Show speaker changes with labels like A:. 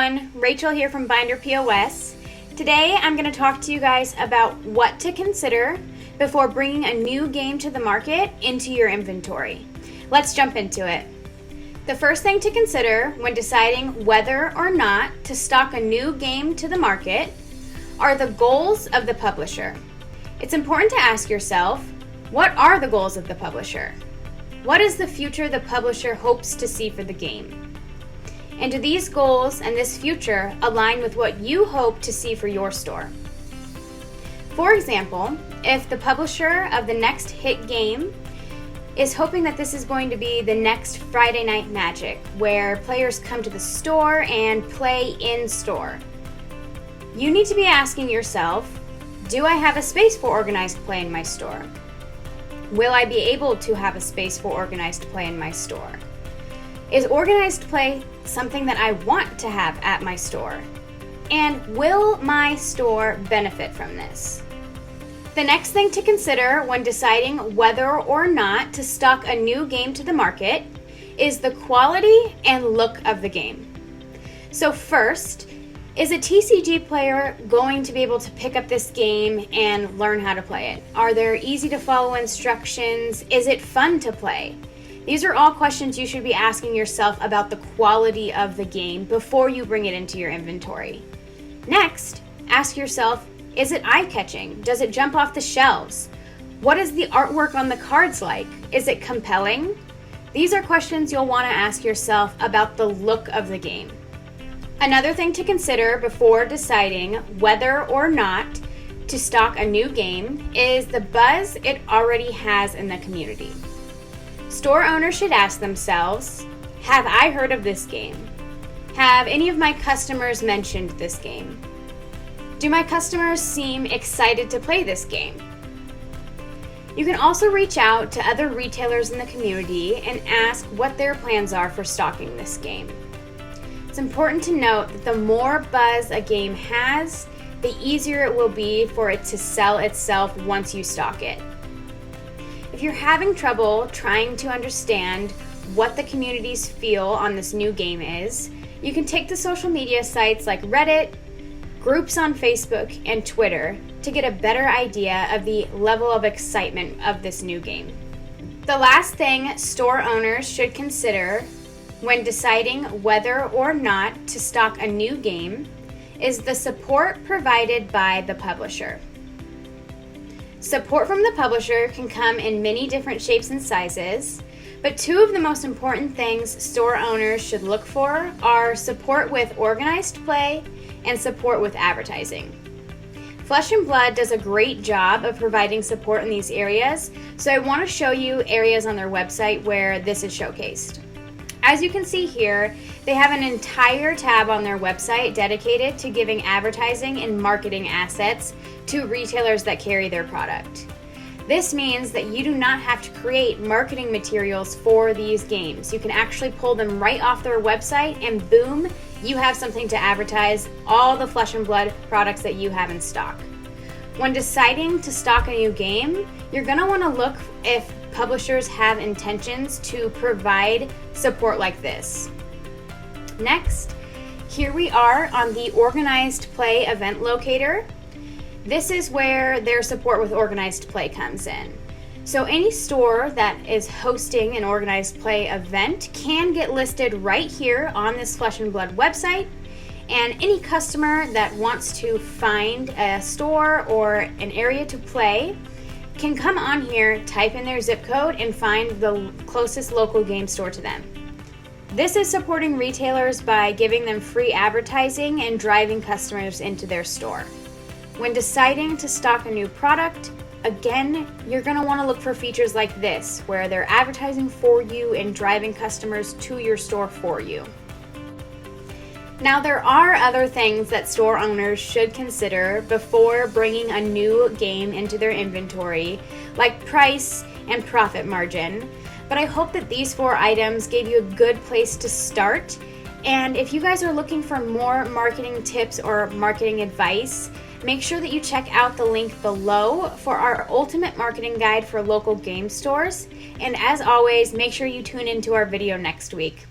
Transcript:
A: everyone, Rachel here from Binder POS. Today I'm going to talk to you guys about what to consider before bringing a new game to the market into your inventory. Let's jump into it. The first thing to consider when deciding whether or not to stock a new game to the market are the goals of the publisher. It's important to ask yourself, what are the goals of the publisher? What is the future the publisher hopes to see for the game? And do these goals and this future align with what you hope to see for your store? For example, if the publisher of the next hit game is hoping that this is going to be the next Friday Night Magic, where players come to the store and play in store, you need to be asking yourself, do I have a space for organized play in my store? Will I be able to have a space for organized play in my store? Is organized play something that I want to have at my store? And will my store benefit from this? The next thing to consider when deciding whether or not to stock a new game to the market is the quality and look of the game. So first, is a TCG player going to be able to pick up this game and learn how to play it? Are there easy to follow instructions? Is it fun to play? These are all questions you should be asking yourself about the quality of the game before you bring it into your inventory. Next, ask yourself, is it eye-catching? Does it jump off the shelves? What is the artwork on the cards like? Is it compelling? These are questions you'll want to ask yourself about the look of the game. Another thing to consider before deciding whether or not to stock a new game is the buzz it already has in the community. Store owners should ask themselves, have I heard of this game? Have any of my customers mentioned this game? Do my customers seem excited to play this game? You can also reach out to other retailers in the community and ask what their plans are for stocking this game. It's important to note that the more buzz a game has, the easier it will be for it to sell itself once you stock it. If you're having trouble trying to understand what the community's feel on this new game is, you can take to social media sites like Reddit, groups on Facebook, and Twitter to get a better idea of the level of excitement of this new game. The last thing store owners should consider when deciding whether or not to stock a new game is the support provided by the publisher. Support from the publisher can come in many different shapes and sizes, but two of the most important things store owners should look for are support with organized play and support with advertising. Flesh and Blood does a great job of providing support in these areas, so I want to show you areas on their website where this is showcased. As you can see here, they have an entire tab on their website dedicated to giving advertising and marketing assets to retailers that carry their product. This means that you do not have to create marketing materials for these games. You can actually pull them right off their website and boom, you have something to advertise all the Flesh and Blood products that you have in stock. When deciding to stock a new game, you're going to want to look if publishers have intentions to provide support like this. Next, here we are on the Organized Play event locator. This is where their support with organized play comes in. So any store that is hosting an organized play event can get listed right here on this Flesh and Blood website, and any customer that wants to find a store or an area to play can come on here, type in their zip code, and find the closest local game store to them. This is supporting retailers by giving them free advertising and driving customers into their store. When deciding to stock a new product, again, you're going to want to look for features like this, where they're advertising for you and driving customers to your store for you. Now, there are other things that store owners should consider before bringing a new game into their inventory, like price and profit margin, but I hope that these 4 items gave you a good place to start. And if you guys are looking for more marketing tips or marketing advice, make sure that you check out the link below for our ultimate marketing guide for local game stores. And as always, make sure you tune into our video next week.